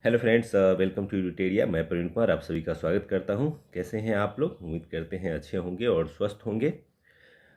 Hello friends, welcome to यूटेरिया। मैं प्रवीण कुमार आप सभी का स्वागत करता हूं। कैसे हैं आप लोग? उम्मीद करते हैं अच्छे होंगे और स्वस्थ होंगे।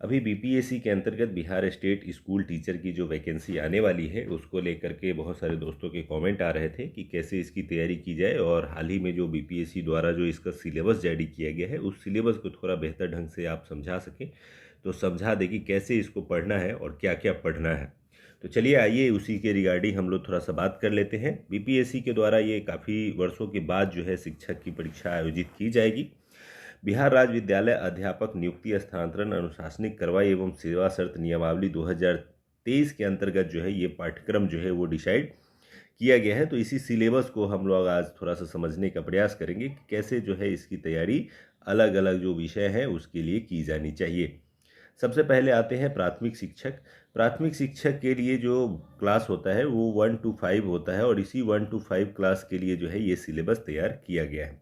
अभी बीपीएससी के अंतर्गत बिहार स्टेट स्कूल टीचर की जो वैकेंसी आने वाली है उसको लेकर के बहुत सारे दोस्तों के कमेंट आ रहे थे कि कैसे इसकी तैयारी की जाए, और हाल ही में जो बीपीएससी द्वारा जो इसका सिलेबस जारी किया गया है उस सिलेबस को थोड़ा बेहतर ढंग से आप समझा सकें तो समझा दे कि कैसे इसको पढ़ना है और क्या क्या पढ़ना है। तो चलिए आइए उसी के रिगार्डिंग हम लोग थोड़ा सा बात कर लेते हैं। बीपीएससी के द्वारा ये काफ़ी वर्षों के बाद जो है शिक्षक की परीक्षा आयोजित की जाएगी। बिहार राज्य विद्यालय अध्यापक नियुक्ति स्थानांतरण अनुशासनिक कार्रवाई एवं सेवा शर्त नियमावली 2023 के अंतर्गत जो है ये पाठ्यक्रम जो है वो डिसाइड किया गया है। तो इसी सिलेबस को हम लोग आज थोड़ा सा समझने का प्रयास करेंगे कि कैसे जो है इसकी तैयारी अलग अलग जो विषय हैं उसके लिए की जानी चाहिए। सबसे पहले आते हैं प्राथमिक शिक्षक। प्राथमिक शिक्षक के लिए जो क्लास होता है वो 1 to 5 होता है, और इसी 1 to 5 क्लास के लिए जो है ये सिलेबस तैयार किया गया है।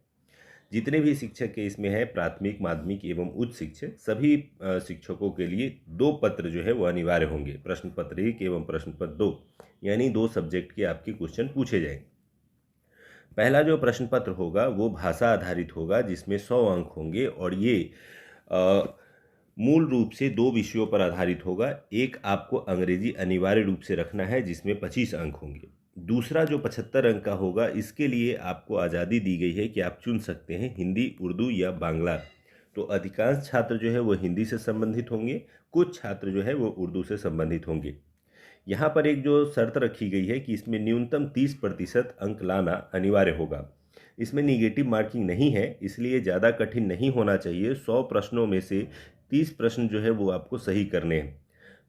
जितने भी शिक्षक के इसमें है, प्राथमिक, माध्यमिक एवं उच्च शिक्षक, सभी शिक्षकों के लिए 2 पत्र जो है वो अनिवार्य होंगे। प्रश्न पत्र 1 एवं प्रश्न पत्र 2, यानी 2 सब्जेक्ट के आपके क्वेश्चन पूछे जाएंगे। पहला जो प्रश्न पत्र होगा वो भाषा आधारित होगा जिसमें 100 अंक होंगे, और ये अ, मूल रूप से 2 विषयों पर आधारित होगा। एक आपको अंग्रेजी अनिवार्य रूप से रखना है जिसमें 25 अंक होंगे। दूसरा जो 75 अंक का होगा इसके लिए आपको आज़ादी दी गई है कि आप चुन सकते हैं हिंदी, उर्दू या बांग्ला। तो अधिकांश छात्र जो है वो हिंदी से संबंधित होंगे, कुछ छात्र जो है वो उर्दू से संबंधित होंगे। यहाँ पर एक जो शर्त रखी गई है कि इसमें न्यूनतम 30% अंक लाना अनिवार्य होगा। इसमें निगेटिव मार्किंग नहीं है, इसलिए ज़्यादा कठिन नहीं होना चाहिए। 100 प्रश्नों में से 30 प्रश्न जो है वो आपको सही करने हैं।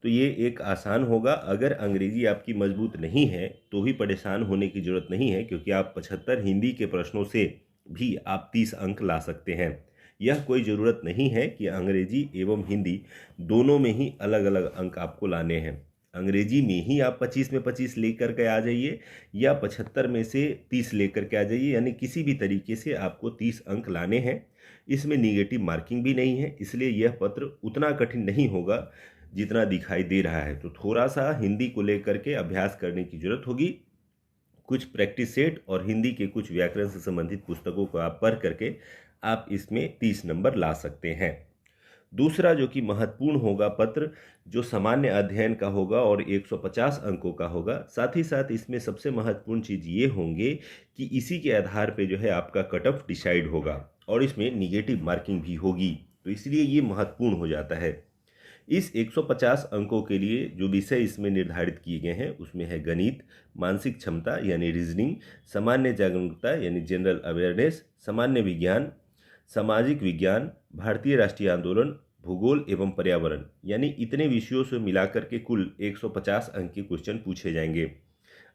तो ये एक आसान होगा। अगर अंग्रेजी आपकी मजबूत नहीं है तो भी परेशान होने की ज़रूरत नहीं है, क्योंकि आप 75 हिंदी के प्रश्नों से भी आप 30 अंक ला सकते हैं। यह कोई ज़रूरत नहीं है कि अंग्रेजी एवं हिंदी दोनों में ही अलग अलग अंक आपको लाने हैं। अंग्रेजी में ही आप 25 में 25 लेकर के आ जाइए, या 75 में से 30 लेकर के आ जाइए, यानी किसी भी तरीके से आपको 30 अंक लाने हैं। इसमें निगेटिव मार्किंग भी नहीं है, इसलिए यह पत्र उतना कठिन नहीं होगा जितना दिखाई दे रहा है। तो थोड़ा सा हिंदी को लेकर के अभ्यास करने की जरूरत होगी। कुछ प्रैक्टिस सेट और हिंदी के कुछ व्याकरण से संबंधित पुस्तकों को आप पढ़ करके आप इसमें 30 नंबर ला सकते हैं। दूसरा जो कि महत्वपूर्ण होगा पत्र, जो सामान्य अध्ययन का होगा और 150 अंकों का होगा। साथ ही साथ इसमें सबसे महत्वपूर्ण चीज़ ये होंगे कि इसी के आधार पे जो है आपका कट ऑफ डिसाइड होगा, और इसमें निगेटिव मार्किंग भी होगी। तो इसलिए ये महत्वपूर्ण हो जाता है। इस 150 अंकों के लिए जो विषय इसमें निर्धारित किए गए हैं उसमें है गणित, मानसिक क्षमता यानी रीजनिंग, सामान्य जागरूकता यानी जनरल अवेयरनेस, सामान्य विज्ञान, सामाजिक विज्ञान, भारतीय राष्ट्रीय आंदोलन, भूगोल एवं पर्यावरण, यानी इतने विषयों से मिलाकर के कुल 150 अंक के क्वेश्चन पूछे जाएंगे।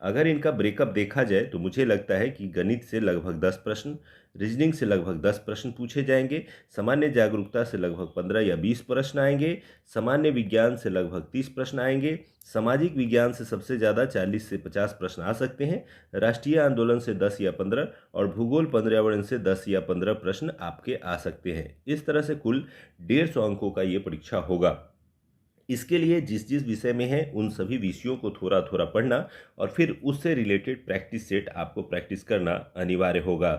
अगर इनका ब्रेकअप देखा जाए तो मुझे लगता है कि गणित से लगभग 10 प्रश्न, रीजनिंग से लगभग 10 प्रश्न पूछे जाएंगे, सामान्य जागरूकता से लगभग 15 या 20 प्रश्न आएंगे, सामान्य विज्ञान से लगभग 30 प्रश्न आएंगे, सामाजिक विज्ञान से सबसे ज़्यादा 40 से 50 प्रश्न आ सकते हैं, राष्ट्रीय आंदोलन से 10 या 15, और भूगोल पर्यावरण से 10 या 15 प्रश्न आपके आ सकते हैं। इस तरह से कुल 150 अंकों का ये परीक्षा होगा। इसके लिए जिस जिस विषय में है उन सभी विषयों को थोड़ा थोड़ा पढ़ना, और फिर उससे रिलेटेड प्रैक्टिस सेट आपको प्रैक्टिस करना अनिवार्य होगा।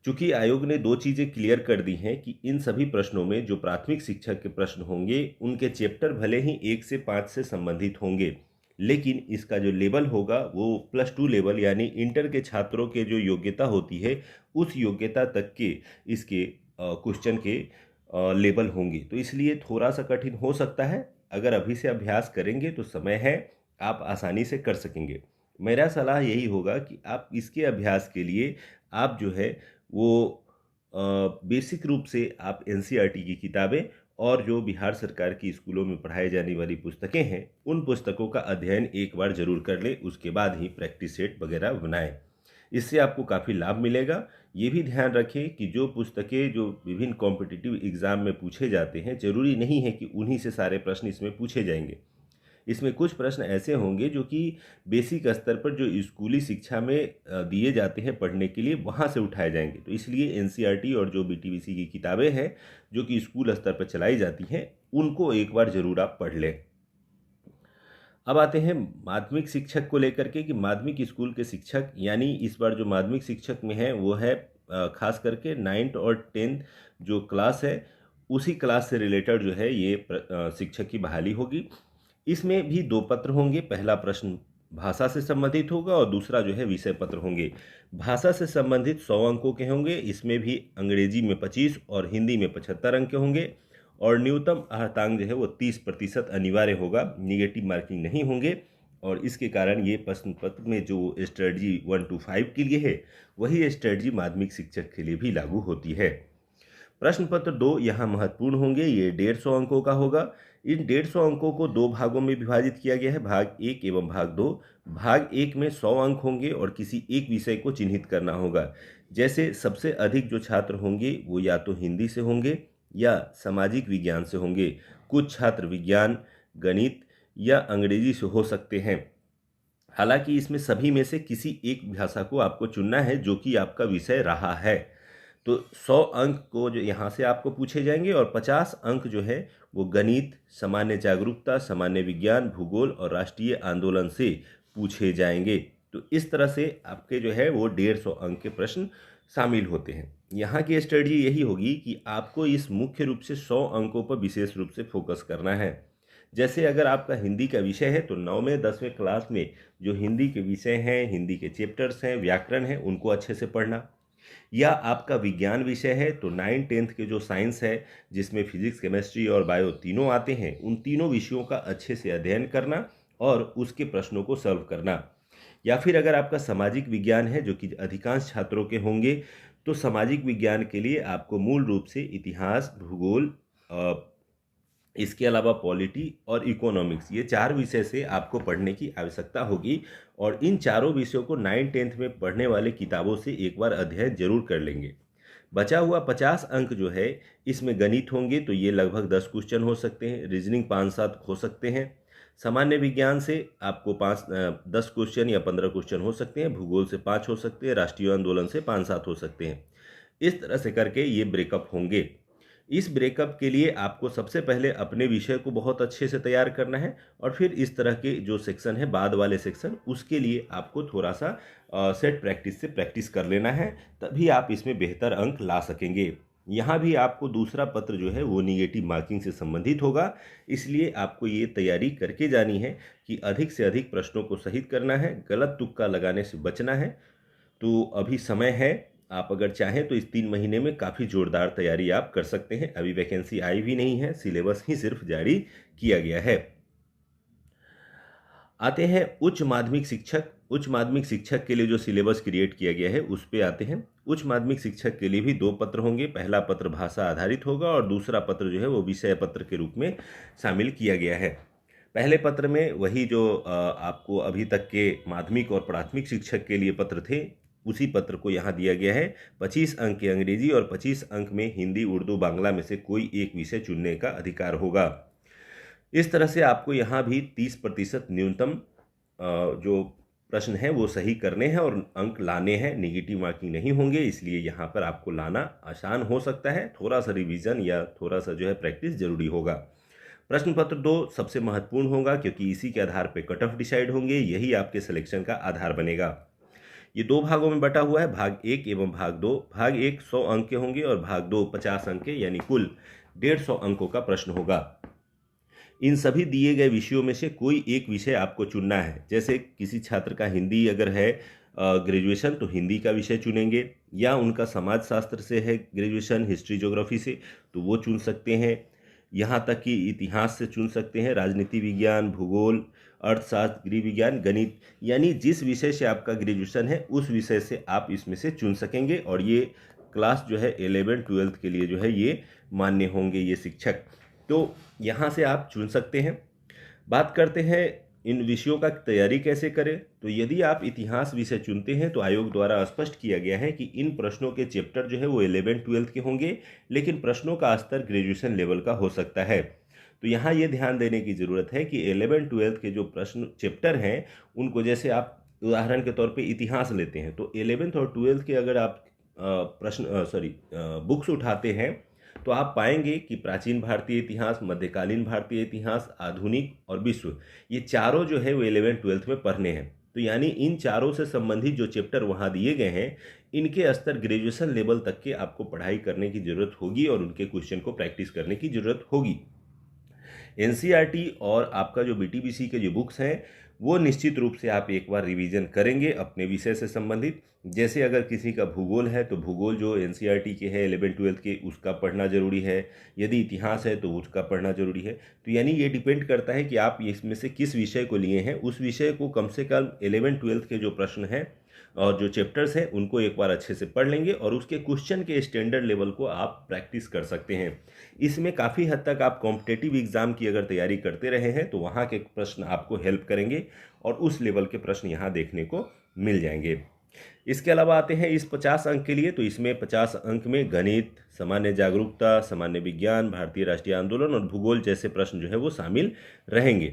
चूंकि आयोग ने 2 चीज़ें क्लियर कर दी हैं कि इन सभी प्रश्नों में जो प्राथमिक शिक्षक के प्रश्न होंगे उनके चैप्टर भले ही 1 से 5 से संबंधित होंगे, लेकिन इसका जो लेवल होगा वो +2 लेवल यानी इंटर के छात्रों के जो योग्यता होती है उस योग्यता तक के इसके क्वेश्चन के लेवल होंगे। तो इसलिए थोड़ा सा कठिन हो सकता है। अगर अभी से अभ्यास करेंगे तो समय है, आप आसानी से कर सकेंगे। मेरा सलाह यही होगा कि आप इसके अभ्यास के लिए आप जो है वो बेसिक रूप से आप एनसीईआरटी की किताबें और जो बिहार सरकार की स्कूलों में पढ़ाई जाने वाली पुस्तकें हैं उन पुस्तकों का अध्ययन एक बार जरूर कर लें, उसके बाद ही प्रैक्टिस सेट वगैरह बनाएं। इससे आपको काफ़ी लाभ मिलेगा। ये भी ध्यान रखें कि जो पुस्तकें जो विभिन्न कॉम्पिटिटिव एग्ज़ाम में पूछे जाते हैं, ज़रूरी नहीं है कि उन्हीं से सारे प्रश्न इसमें पूछे जाएंगे। इसमें कुछ प्रश्न ऐसे होंगे जो कि बेसिक स्तर पर जो स्कूली शिक्षा में दिए जाते हैं पढ़ने के लिए, वहाँ से उठाए जाएंगे। तो इसलिए एनसीईआरटी और जो बीटीबीसी की किताबें हैं जो कि स्कूल स्तर पर चलाई जाती हैं उनको एक बार ज़रूर आप पढ़ लें। अब आते हैं माध्यमिक शिक्षक को लेकर के कि माध्यमिक स्कूल के शिक्षक, यानी इस बार जो माध्यमिक शिक्षक में है वो है खास करके 9th और 10th जो क्लास है उसी क्लास से रिलेटेड जो है ये शिक्षक की बहाली होगी। इसमें भी 2 पत्र होंगे। पहला प्रश्न भाषा से संबंधित होगा और दूसरा जो है विषय पत्र होंगे। भाषा से संबंधित 100 अंकों के होंगे। इसमें भी अंग्रेजी में 25 और हिंदी में 75 अंक के होंगे और न्यूनतम अर्हतांक जो है वो 30% अनिवार्य होगा, निगेटिव मार्किंग नहीं होंगे। और इसके कारण ये प्रश्न पत्र में जो स्ट्रेटजी 1 to 5 के लिए है वही स्ट्रेटजी माध्यमिक शिक्षक के लिए भी लागू होती है। प्रश्न पत्र 2 यहाँ महत्वपूर्ण होंगे। ये 150 अंकों का होगा। इन 150 अंकों को 2 भागों में विभाजित किया गया है, भाग 1 एवं भाग 2। भाग 1 में 100 अंक होंगे और किसी एक विषय को चिन्हित करना होगा। जैसे सबसे अधिक जो छात्र होंगे वो या तो हिंदी से होंगे या सामाजिक विज्ञान से होंगे। कुछ छात्र विज्ञान, गणित या अंग्रेजी से हो सकते हैं। हालांकि इसमें सभी में से किसी एक भाषा को आपको चुनना है जो कि आपका विषय रहा है। तो 100 अंक को जो यहाँ से आपको पूछे जाएंगे और 50 अंक जो है वो गणित, सामान्य जागरूकता, सामान्य विज्ञान, भूगोल और राष्ट्रीय आंदोलन से पूछे जाएंगे। तो इस तरह से आपके जो है वो 150 अंक के प्रश्न शामिल होते हैं। यहाँ की स्ट्रेटजी यही होगी कि आपको इस मुख्य रूप से 100 अंकों पर विशेष रूप से फोकस करना है। जैसे अगर आपका हिंदी का विषय है तो 9वें 10वें क्लास में जो हिंदी के विषय हैं, हिंदी के चैप्टर्स हैं, व्याकरण हैं, उनको अच्छे से पढ़ना। या आपका विज्ञान विषय है तो 9th 10th के जो साइंस है जिसमें फिजिक्स, केमिस्ट्री और बायो तीनों आते हैं, उन तीनों विषयों का अच्छे से अध्ययन करना और उसके प्रश्नों को सॉल्व करना। या फिर अगर आपका सामाजिक विज्ञान है जो कि अधिकांश छात्रों के होंगे, तो सामाजिक विज्ञान के लिए आपको मूल रूप से इतिहास, भूगोल, इसके अलावा पॉलिटी और इकोनॉमिक्स, ये 4 विषय से आपको पढ़ने की आवश्यकता होगी। और इन चारों विषयों को 9th 10th में पढ़ने वाले किताबों से एक बार अध्ययन जरूर कर लेंगे। बचा हुआ 50 अंक जो है इसमें गणित होंगे, तो ये लगभग 10 क्वेश्चन हो सकते हैं। रीजनिंग 5-7 हो सकते हैं। सामान्य विज्ञान से आपको 10 क्वेश्चन या 15 क्वेश्चन हो सकते हैं। भूगोल से 5 हो सकते हैं। राष्ट्रीय आंदोलन से 5-7 हो सकते हैं। इस तरह से करके ये ब्रेकअप होंगे। इस ब्रेकअप के लिए आपको सबसे पहले अपने विषय को बहुत अच्छे से तैयार करना है और फिर इस तरह के जो सेक्शन है, बाद वाले सेक्शन, उसके लिए आपको थोड़ा सा सेट प्रैक्टिस से प्रैक्टिस कर लेना है, तभी आप इसमें बेहतर अंक ला सकेंगे। यहाँ भी आपको दूसरा पत्र जो है वो निगेटिव मार्किंग से संबंधित होगा, इसलिए आपको ये तैयारी करके जानी है कि अधिक से अधिक प्रश्नों को सही करना है, गलत तुक्का लगाने से बचना है। तो अभी समय है, आप अगर चाहें तो इस 3 महीने में काफ़ी ज़ोरदार तैयारी आप कर सकते हैं। अभी वैकेंसी आई भी नहीं है, सिलेबस ही सिर्फ जारी किया गया है। आते हैं उच्च माध्यमिक शिक्षक। उच्च माध्यमिक शिक्षक के लिए जो सिलेबस क्रिएट किया गया है उस पे आते हैं। उच्च माध्यमिक शिक्षक के लिए भी 2 पत्र होंगे। पहला पत्र भाषा आधारित होगा और दूसरा पत्र जो है वो विषय पत्र के रूप में शामिल किया गया है। पहले पत्र में वही जो आपको अभी तक के माध्यमिक और प्राथमिक शिक्षक के लिए पत्र थे, उसी पत्र को यहाँ दिया गया है। 25 अंक के अंग्रेजी और 25 अंक में हिंदी, उर्दू, बांग्ला में से कोई एक विषय चुनने का अधिकार होगा। इस तरह से आपको यहाँ भी 30% न्यूनतम जो प्रश्न है वो सही करने हैं और अंक लाने हैं। नेगेटिव मार्किंग नहीं होंगे, इसलिए यहाँ पर आपको लाना आसान हो सकता है। थोड़ा सा रिवीजन या थोड़ा सा जो है प्रैक्टिस जरूरी होगा। प्रश्न पत्र 2 सबसे महत्वपूर्ण होगा क्योंकि इसी के आधार पर कट ऑफ डिसाइड होंगे, यही आपके सिलेक्शन का आधार बनेगा। ये 2 भागों में बटा हुआ है, भाग 1 एवं भाग 2। भाग 1 100 अंक के होंगे और भाग 2 50 अंक के, यानी कुल 150 अंकों का प्रश्न होगा। इन सभी दिए गए विषयों में से कोई एक विषय आपको चुनना है। जैसे किसी छात्र का हिंदी अगर है ग्रेजुएशन, तो हिंदी का विषय चुनेंगे, या उनका समाजशास्त्र से है ग्रेजुएशन, हिस्ट्री ज्योग्राफी से, तो वो चुन सकते हैं। यहाँ तक कि इतिहास से चुन सकते हैं, राजनीति विज्ञान, भूगोल, अर्थशास्त्र, गृह विज्ञान, गणित, यानी जिस विषय से आपका ग्रेजुएशन है उस विषय से आप इसमें से चुन सकेंगे। और ये क्लास जो है 11th 12th के लिए जो है ये मान्य होंगे ये शिक्षक, तो यहाँ से आप चुन सकते हैं। बात करते हैं इन विषयों का तैयारी कैसे करें। तो यदि आप इतिहास विषय चुनते हैं तो आयोग द्वारा स्पष्ट किया गया है कि इन प्रश्नों के चैप्टर जो है वो 11th 12th के होंगे, लेकिन प्रश्नों का स्तर ग्रेजुएशन लेवल का हो सकता है। तो यहाँ ये ध्यान देने की ज़रूरत है कि 11th 12th के जो प्रश्न चैप्टर हैं उनको, जैसे आप उदाहरण के तौर पे इतिहास लेते हैं, तो 11th और 12th के अगर आप बुक्स उठाते हैं तो आप पाएंगे कि प्राचीन भारतीय इतिहास, मध्यकालीन भारतीय इतिहास, आधुनिक और विश्व, ये चारों जो है वो 11th-12th में पढ़ने हैं। तो यानी इन चारों से संबंधित जो चैप्टर वहाँ दिए गए हैं, इनके स्तर ग्रेजुएशन लेवल तक के आपको पढ़ाई करने की ज़रूरत होगी और उनके क्वेश्चन को प्रैक्टिस करने की ज़रूरत होगी। एनसीईआरटी और आपका जो बीटीबीसी के जो बुक्स हैं, वो निश्चित रूप से आप एक बार रिवीजन करेंगे अपने विषय से संबंधित। जैसे अगर किसी का भूगोल है तो भूगोल जो एनसीईआरटी के है 11th-12th के, उसका पढ़ना ज़रूरी है। यदि इतिहास है तो उसका पढ़ना ज़रूरी है। तो यानी ये डिपेंड करता है कि आप इसमें से किस विषय को लिए हैं। उस विषय को कम से कम 11th-12th के जो प्रश्न हैं और जो चैप्टर्स हैं उनको एक बार अच्छे से पढ़ लेंगे और उसके क्वेश्चन के स्टैंडर्ड लेवल को आप प्रैक्टिस कर सकते हैं। इसमें काफ़ी हद तक आप कॉम्पिटिटिव एग्ज़ाम की अगर तैयारी करते रहे हैं तो वहाँ के प्रश्न आपको हेल्प करेंगे और उस लेवल के प्रश्न यहाँ देखने को मिल जाएंगे। इसके अलावा आते हैं इस 50 अंक के लिए। तो इसमें 50 अंक में गणित, सामान्य जागरूकता, सामान्य विज्ञान, भारतीय राष्ट्रीय आंदोलन और भूगोल जैसे प्रश्न जो है वो शामिल रहेंगे।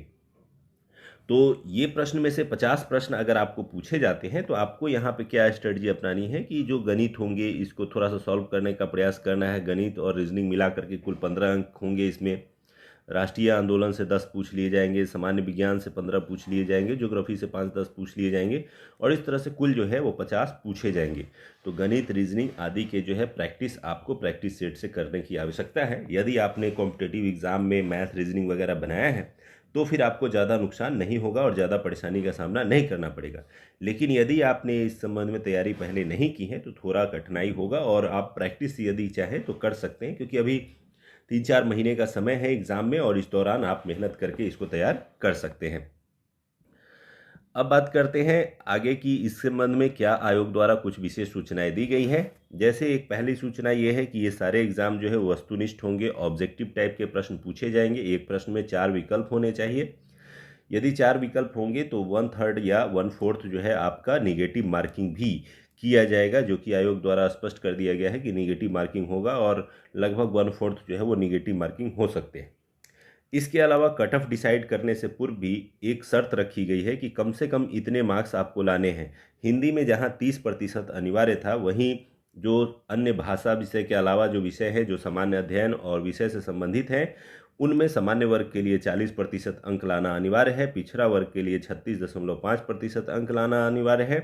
तो ये प्रश्न में से 50 प्रश्न अगर आपको पूछे जाते हैं तो आपको यहाँ पे क्या स्ट्रेटजी अपनानी है कि जो गणित होंगे इसको थोड़ा सा सॉल्व करने का प्रयास करना है। गणित और रीजनिंग मिला करके कुल 15 अंक होंगे इसमें। राष्ट्रीय आंदोलन से 10 पूछ लिए जाएंगे, सामान्य विज्ञान से 15 पूछ लिए जाएंगे, ज्योग्राफी से 5-10 पूछ लिए जाएंगे और इस तरह से कुल जो है वो 50 पूछे जाएंगे। तो गणित, रीजनिंग आदि के जो है प्रैक्टिस आपको प्रैक्टिस सेट से करने की आवश्यकता है। यदि आपने कॉम्पिटिटिव एग्जाम में मैथ, रीजनिंग वगैरह बनाया है तो फिर आपको ज़्यादा नुकसान नहीं होगा और ज़्यादा परेशानी का सामना नहीं करना पड़ेगा। लेकिन यदि आपने इस संबंध में तैयारी पहले नहीं की है तो थोड़ा कठिनाई होगा और आप प्रैक्टिस यदि चाहें तो कर सकते हैं, क्योंकि अभी 3-4 महीने का समय है एग्ज़ाम में और इस दौरान आप मेहनत करके इसको तैयार कर सकते हैं। अब बात करते हैं आगे की, इस संबंध में क्या आयोग द्वारा कुछ विशेष सूचनाएं दी गई हैं। जैसे एक पहली सूचना ये है कि ये सारे एग्जाम जो है वस्तुनिष्ठ होंगे, ऑब्जेक्टिव टाइप के प्रश्न पूछे जाएंगे। एक प्रश्न में 4 विकल्प होने चाहिए। यदि 4 विकल्प होंगे तो 1/3 या 1/4 जो है आपका निगेटिव मार्किंग भी किया जाएगा, जो कि आयोग द्वारा स्पष्ट कर दिया गया है कि निगेटिव मार्किंग होगा और लगभग 1/4 जो है वो निगेटिव मार्किंग हो सकते हैं। इसके अलावा कट ऑफ डिसाइड करने से पूर्व भी एक शर्त रखी गई है कि कम से कम इतने मार्क्स आपको लाने हैं। हिंदी में जहां 30% अनिवार्य था, वहीं जो अन्य भाषा विषय के अलावा जो विषय है जो सामान्य अध्ययन और विषय से संबंधित हैं, उनमें सामान्य वर्ग के लिए 40% अंक लाना अनिवार्य है, पिछड़ा वर्ग के लिए 36.5% अंक लाना अनिवार्य है,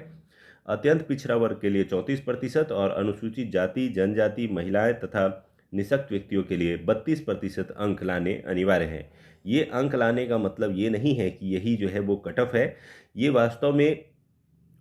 अत्यंत पिछड़ा वर्ग के लिए 34% और अनुसूचित जाति, जनजाति, महिलाएं तथा निःशक्त व्यक्तियों के लिए 32% अंक लाने अनिवार्य हैं। ये अंक लाने का मतलब ये नहीं है कि यही जो है वो कट ऑफ है। ये वास्तव में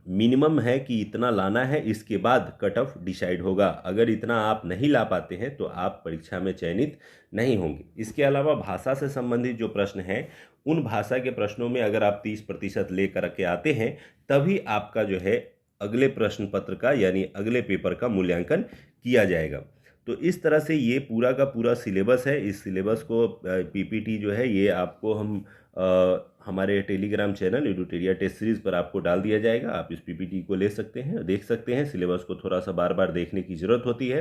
मिनिमम है कि इतना लाना है, इसके बाद कट ऑफ डिसाइड होगा। अगर इतना आप नहीं ला पाते हैं तो आप परीक्षा में चयनित नहीं होंगे। इसके अलावा भाषा से संबंधित जो प्रश्न हैं, उन भाषा के प्रश्नों में अगर आप 30% लेकर के आते हैं तभी आपका जो है अगले प्रश्न पत्र का यानी अगले पेपर का मूल्यांकन किया जाएगा। तो इस तरह से ये पूरा का पूरा सिलेबस है। इस सिलेबस को पीपीटी जो है ये आपको हम हमारे टेलीग्राम चैनल एडुटेरिया टेस्ट सीरीज़ पर आपको डाल दिया जाएगा। आप इस पीपीटी को ले सकते हैं, देख सकते हैं। सिलेबस को थोड़ा सा बार बार देखने की ज़रूरत होती है,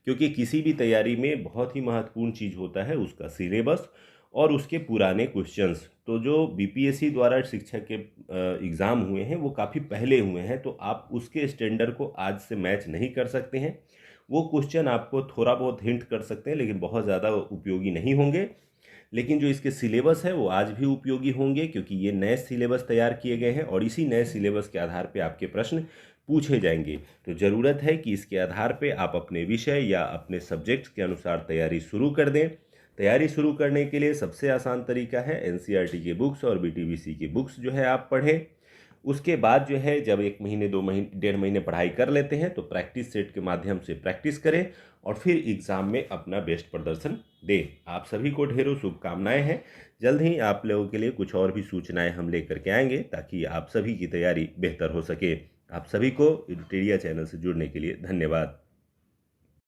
क्योंकि किसी भी तैयारी में बहुत ही महत्वपूर्ण चीज़ होता है उसका सिलेबस और उसके पुराने क्वेश्चंस। तो जो बीपीएससी द्वारा शिक्षक के एग्ज़ाम हुए हैं वो काफ़ी पहले हुए हैं, तो आप उसके स्टैंडर्ड को आज से मैच नहीं कर सकते हैं। वो क्वेश्चन आपको थोड़ा बहुत हिंट कर सकते हैं लेकिन बहुत ज़्यादा उपयोगी नहीं होंगे। लेकिन जो इसके सिलेबस है वो आज भी उपयोगी होंगे, क्योंकि ये नए सिलेबस तैयार किए गए हैं और इसी नए सिलेबस के आधार पे आपके प्रश्न पूछे जाएंगे। तो ज़रूरत है कि इसके आधार पे आप अपने विषय या अपने सब्जेक्ट्स के अनुसार तैयारी शुरू कर दें। तैयारी शुरू करने के लिए सबसे आसान तरीका है एनसीईआरटी के बुक्स और बीटीबीसी की बुक्स जो है आप पढ़ें। उसके बाद जो है जब 1 महीने 2 महीने 1.5 महीने पढ़ाई कर लेते हैं तो प्रैक्टिस सेट के माध्यम से प्रैक्टिस करें और फिर एग्ज़ाम में अपना बेस्ट प्रदर्शन दें। आप सभी को ढेरों शुभकामनाएं हैं। जल्द ही आप लोगों के लिए कुछ और भी सूचनाएं हम लेकर के आएंगे ताकि आप सभी की तैयारी बेहतर हो सके। आप सभी को एडुटेरिया चैनल से जुड़ने के लिए धन्यवाद।